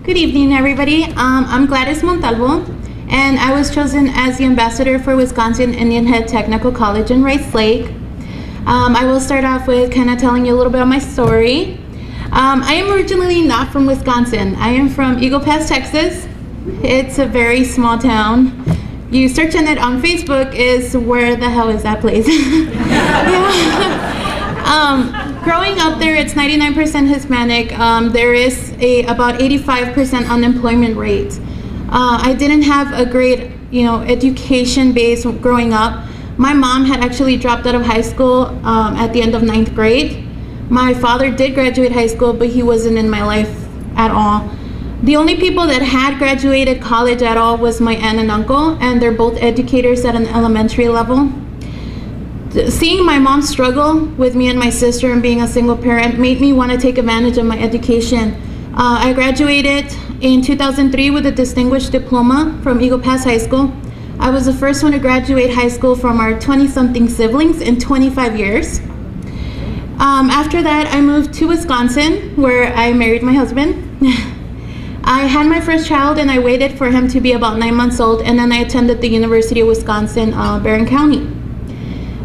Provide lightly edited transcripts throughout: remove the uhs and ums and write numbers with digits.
Good evening, everybody. I'm Gladys Montalvo, and I was chosen as the ambassador for Wisconsin Indian Head Technical College in Rice Lake. I will start off with kind of telling you a little bit of my story. I am originally not from Wisconsin. I am from Eagle Pass, Texas. It's a very small town. You search on it on Facebook, is where the hell is that place? Growing up there, it's 99% Hispanic. There is about 85% unemployment rate. I didn't have a great, education base growing up. My mom had actually dropped out of high school at the end of 9th grade. My father did graduate high school, but he wasn't in my life at all. The only people that had graduated college at all was my aunt and uncle, and they're both educators at an elementary level. Seeing my mom struggle with me and my sister and being a single parent made me want to take advantage of my education. I graduated in 2003 with a distinguished diploma from Eagle Pass High School. I was the first one to graduate high school from our 20-something siblings in 25 years. After that, I moved to Wisconsin, where I married my husband. I had my first child, and I waited for him to be about 9 months old, and then I attended the University of Wisconsin, Barron County.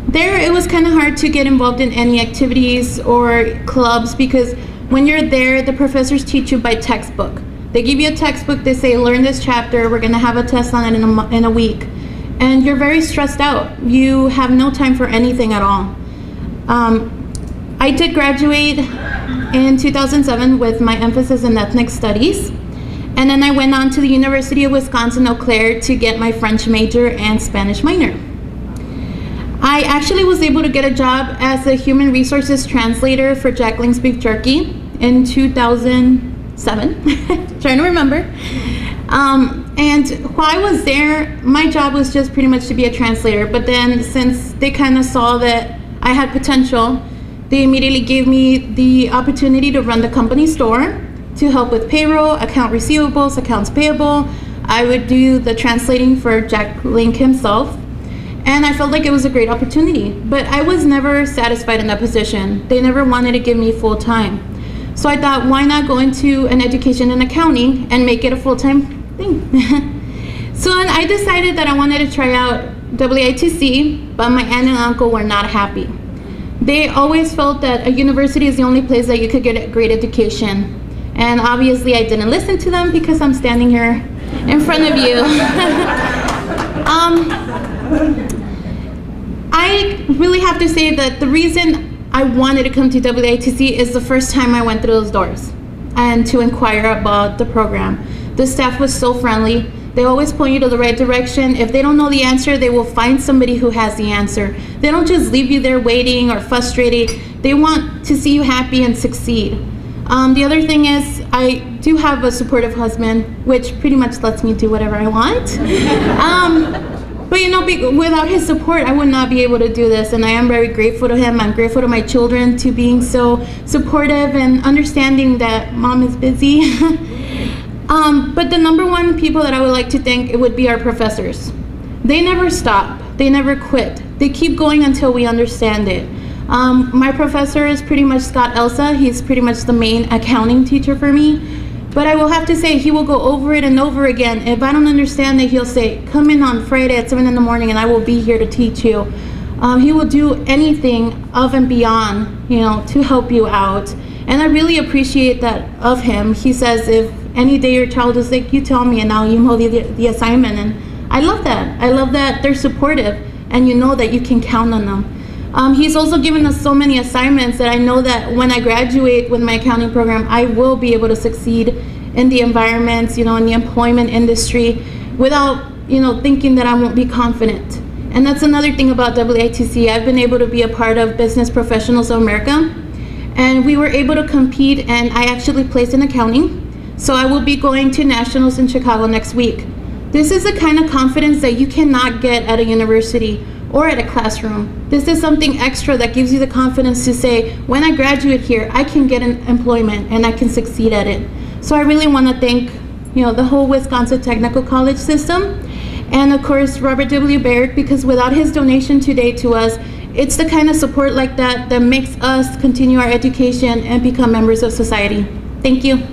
There, it was kind of hard to get involved in any activities or clubs because when you're there, the professors teach you by textbook. They give you a textbook, they say, learn this chapter, we're gonna have a test on it in a week. And you're very stressed out. You have no time for anything at all. I did graduate in 2007 with my emphasis in ethnic studies. And then I went on to the University of Wisconsin-Eau Claire to get my French major and Spanish minor. I actually was able to get a job as a human resources translator for Jacqueline's Beef Jerky in 2007, trying to remember. And while I was there, my job was just pretty much to be a translator, but then since they kind of saw that I had potential, they immediately gave me the opportunity to run the company store, to help with payroll, account receivables, accounts payable. I would do the translating for Jacqueline himself. And I felt like it was a great opportunity, but I was never satisfied in that position. They never wanted to give me full time. So I thought, why not go into an education in accounting and make it a full-time thing? So then I decided that I wanted to try out WITC, but my aunt and uncle were not happy. They always felt that a university is the only place that you could get a great education. And obviously I didn't listen to them because I'm standing here in front of you. I really have to say that the reason I wanted to come to WITC is the first time I went through those doors and to inquire about the program. The staff was so friendly. They always point you to the right direction. If they don't know the answer, they will find somebody who has the answer. They don't just leave you there waiting or frustrated. They want to see you happy and succeed. The other thing is I do have a supportive husband, which pretty much lets me do whatever I want. But without his support, I would not be able to do this, and I am very grateful to him. I'm grateful to my children to being so supportive and understanding that mom is busy. But the number one people that I would like to thank, it would be our professors. They never stop, they never quit. They keep going until we understand it. My professor is pretty much Scott Elsa. He's pretty much the main accounting teacher for me. But I will have to say, he will go over it and over again. If I don't understand it, he'll say, come in on Friday at 7 in the morning and I will be here to teach you. He will do anything of and beyond, to help you out. And I really appreciate that of him. He says, if any day your child is sick, you tell me and I'll email the assignment. And I love that. I love that they're supportive and you know that you can count on them. He's also given us so many assignments that I know that when I graduate with my accounting program, I will be able to succeed in the environments, in the employment industry without, thinking that I won't be confident. And that's another thing about WITC. I've been able to be a part of Business Professionals of America, and we were able to compete, and I actually placed in accounting. So I will be going to nationals in Chicago next week. This is the kind of confidence that you cannot get at a university or at a classroom. This is something extra that gives you the confidence to say, when I graduate here, I can get an employment and I can succeed at it. So I really want to thank, the whole Wisconsin Technical College system, and of course Robert W. Baird, because without his donation today to us, it's the kind of support like that that makes us continue our education and become members of society. Thank you.